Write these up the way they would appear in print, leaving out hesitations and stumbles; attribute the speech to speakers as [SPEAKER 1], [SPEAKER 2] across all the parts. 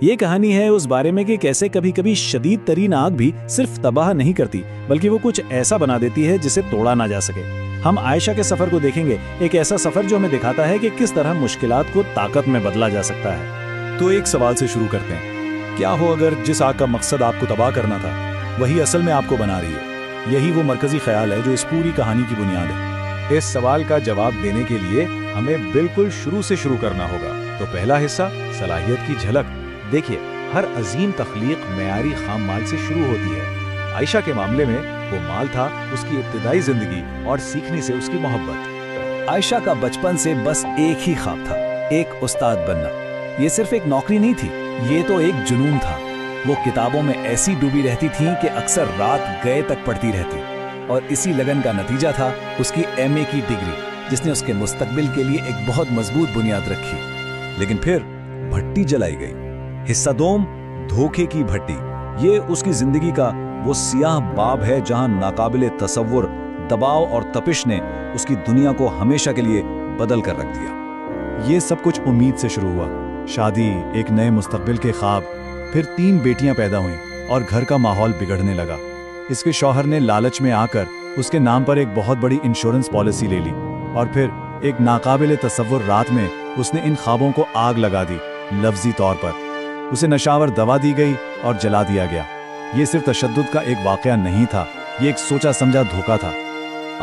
[SPEAKER 1] یہ کہانی ہے اس بارے میں کہ کیسے کبھی کبھی شدید ترین آگ بھی صرف تباہ نہیں کرتی بلکہ وہ کچھ ایسا بنا دیتی ہے جسے توڑا نہ جا سکے۔ ہم عائشہ کے سفر کو دیکھیں گے، ایک ایسا سفر جو ہمیں دکھاتا ہے کہ کس طرح مشکلات کو طاقت میں بدلا جا سکتا ہے۔
[SPEAKER 2] تو ایک سوال سے شروع کرتے ہیں، کیا ہو اگر جس آگ کا مقصد آپ کو تباہ کرنا تھا وہی اصل میں آپ کو بنا رہی ہے؟ یہی وہ مرکزی خیال ہے جو اس پوری کہانی کی بنیاد ہے۔
[SPEAKER 3] اس سوال کا جواب دینے کے لیے ہمیں بالکل شروع سے شروع کرنا ہوگا۔ تو پہلا حصہ، صلاحیت کی جھلک۔ دیکھیے، ہر عظیم تخلیق معیاری خام مال سے شروع ہوتی ہے۔ عائشہ کے معاملے میں وہ مال تھا اس کی ابتدائی زندگی اور سیکھنے سے اس کی محبت۔
[SPEAKER 1] عائشہ کا بچپن سے بس ایک ہی خواب تھا، ایک استاد بننا۔ یہ صرف ایک نوکری نہیں تھی، یہ تو ایک جنون تھا۔ وہ کتابوں میں ایسی ڈوبی رہتی تھی کہ اکثر رات گئے تک پڑھتی رہتی، اور اسی لگن کا نتیجہ تھا اس کی ایم اے کی ڈگری، جس نے اس کے مستقبل کے لیے ایک بہت مضبوط بنیاد رکھی۔
[SPEAKER 2] لیکن پھر بھٹی جلائی گئی۔ حصہ دوم، دھوکے کی بھٹی۔ یہ اس کی زندگی کا وہ سیاہ باب ہے جہاں ناقابل تصور دباؤ اور تپش نے اس کی دنیا کو ہمیشہ کے لیے بدل کر رکھ دیا۔
[SPEAKER 4] یہ سب کچھ امید سے شروع ہوا، شادی، ایک نئے مستقبل کے خواب، پھر 3 بیٹیاں پیدا ہوئیں اور گھر کا ماحول بگڑنے لگا۔ اس کے شوہر نے لالچ میں آ کر اس کے نام پر ایک بہت بڑی انشورنس پالیسی لے لی، اور پھر ایک ناقابل تصور رات میں اس نے ان خوابوں کو آگ لگا دی۔ لفظی طور پر اسے نشاور دوا دی گئی اور جلا دیا گیا۔ یہ صرف تشدد کا ایک واقعہ نہیں تھا، یہ ایک سوچا سمجھا دھوکہ تھا۔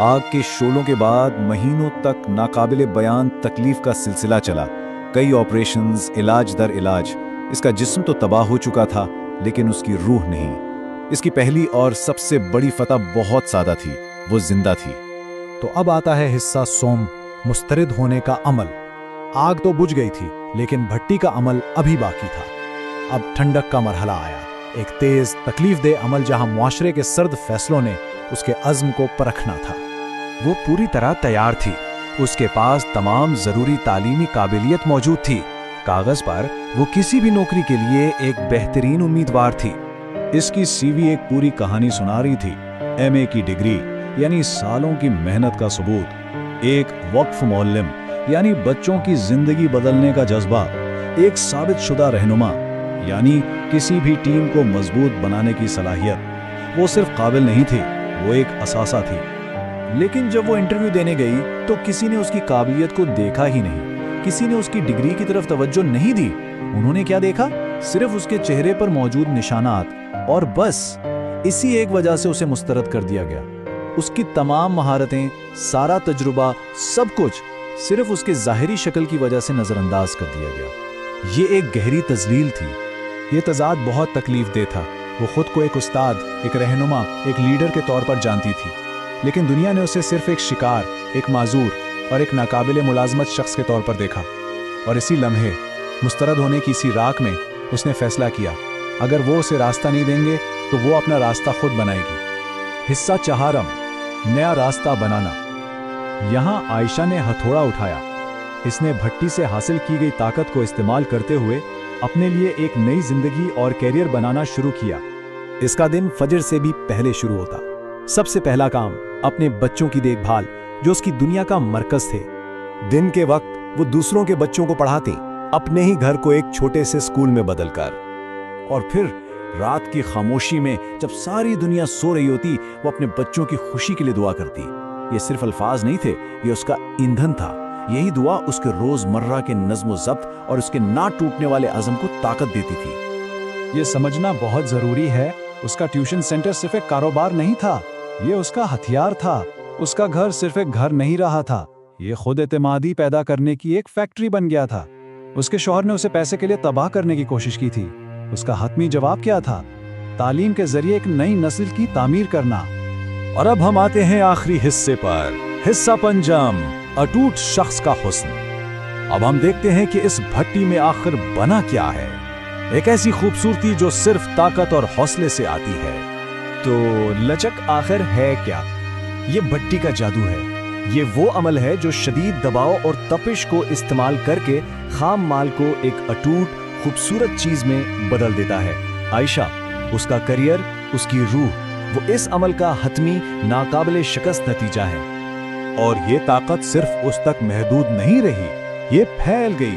[SPEAKER 2] آگ کے شعلوں کے بعد مہینوں تک ناقابل بیان تکلیف کا سلسلہ چلا۔ کئی آپریشنز، علاج در علاج۔ اس کا جسم تو تباہ ہو چکا تھا، لیکن اس کی روح نہیں۔ اس کی پہلی اور سب سے بڑی فتح بہت سادہ تھی، وہ زندہ تھی۔
[SPEAKER 5] تو اب آتا ہے حصہ سوم، مسترد ہونے کا عمل۔ آگ تو بجھ گئی تھی، لیکن بھٹی کا عمل ابھی باقی تھا۔ اب ٹھنڈک کا مرحلہ آیا، ایک تیز تکلیف دہ عمل جہاں معاشرے کے سرد فیصلوں نے اس کے عزم کو پرکھنا تھا۔
[SPEAKER 3] وہ پوری طرح تیار تھی، اس کے پاس تمام ضروری تعلیمی قابلیت موجود تھی۔ کاغذ پر وہ کسی بھی نوکری کے لیے ایک بہترین امیدوار تھی۔
[SPEAKER 2] اس کی سی وی ایک پوری کہانی سنا رہی تھی۔ ایم اے کی ڈگری یعنی سالوں کی محنت کا ثبوت، ایک وقف معلم یعنی بچوں کی زندگی بدلنے کا جذبہ، ایک ثابت شدہ رہنما یعنی کسی بھی ٹیم کو مضبوط بنانے کی صلاحیت۔ وہ صرف قابل نہیں تھی، وہ ایک اثاثہ تھی۔ لیکن جب وہ انٹرویو دینے گئی تو کسی نے اس کی قابلیت کو دیکھا ہی نہیں، کسی نے اس کی ڈگری کی طرف توجہ نہیں دی۔ انہوں نے کیا دیکھا؟ صرف اس کے چہرے پر موجود نشانات، اور بس اسی ایک وجہ سے اسے مسترد کر دیا گیا۔ اس کی تمام مہارتیں، سارا تجربہ، سب کچھ صرف اس کے ظاہری شکل کی وجہ سے نظر انداز کر دیا گیا۔ یہ ایک گہری تذلیل تھی۔
[SPEAKER 5] یہ تضاد بہت تکلیف دہ تھا۔ وہ خود کو ایک استاد، ایک رہنما، ایک لیڈر کے طور پر جانتی تھی، لیکن دنیا نے اسے صرف ایک شکار، ایک معذور اور ایک ناقابل ملازمت شخص کے طور پر دیکھا۔ اور اسی لمحے، مسترد ہونے کی اسی راک میں، اس نے فیصلہ کیا، اگر وہ اسے راستہ نہیں دیں گے تو وہ اپنا راستہ خود بنائے گی۔
[SPEAKER 4] حصہ چہارم، نیا راستہ بنانا۔ یہاں عائشہ نے ہتھوڑا اٹھایا۔ اس نے بھٹی سے حاصل کی گئی طاقت کو استعمال کرتے ہوئے اپنے لیے ایک نئی زندگی اور کیریئر بنانا شروع کیا۔
[SPEAKER 5] اس کا دن فجر سے بھی پہلے شروع ہوتا۔ سب سے پہلا کام، اپنے بچوں کی دیکھ بھال، جو اس کی دنیا کا مرکز تھے۔ دن کے وقت وہ دوسروں کے بچوں کو پڑھاتی، اپنے ہی گھر کو ایک چھوٹے سے اسکول میں بدل کر۔
[SPEAKER 2] اور پھر رات کی خاموشی میں جب ساری دنیا سو رہی ہوتی، وہ اپنے بچوں کی خوشی کے لیے دعا کرتی۔ یہ صرف الفاظ نہیں تھے، یہ اس کا ایندھن تھا۔ یہی دعا اس کے روزمرہ کے نظم و ضبط اور اس کے نہ ٹوٹنے والے عزم کو طاقت دیتی تھی۔
[SPEAKER 4] یہ سمجھنا بہت ضروری ہے، اس کا ٹیوشن سینٹر صرف ایک کاروبار نہیں تھا، یہ اس کا ہتھیار تھا۔ اس کا گھر صرف ایک گھر نہیں رہا تھا، یہ خود اعتمادی پیدا کرنے کی ایک فیکٹری بن گیا تھا۔ اس کے شوہر نے اسے پیسے کے لیے تباہ کرنے کی کوشش کی تھی۔ اس کا حتمی جواب کیا تھا؟ تعلیم کے ذریعے ایک نئی نسل کی تعمیر کرنا۔
[SPEAKER 2] اور اب ہم آتے ہیں آخری حصے پر، حصہ پنجم، اٹوٹ شخص کا حسن۔ اب ہم دیکھتے ہیں کہ اس بھٹی میں آخر بنا کیا ہے، ایک ایسی خوبصورتی جو صرف طاقت اور حوصلے سے آتی ہے۔
[SPEAKER 6] تو لچک آخر ہے کیا؟ یہ بھٹی کا جادو ہے۔ یہ وہ عمل ہے جو شدید دباؤ اور تپش کو استعمال کر کے خام مال کو ایک اٹوٹ خوبصورت چیز میں بدل دیتا ہے۔ عائشہ، اس کا کریئر، اس کی روح، وہ اس عمل کا حتمی ناقابل شکست نتیجہ ہے۔
[SPEAKER 4] اور یہ طاقت صرف اس تک محدود نہیں رہی، یہ پھیل گئی۔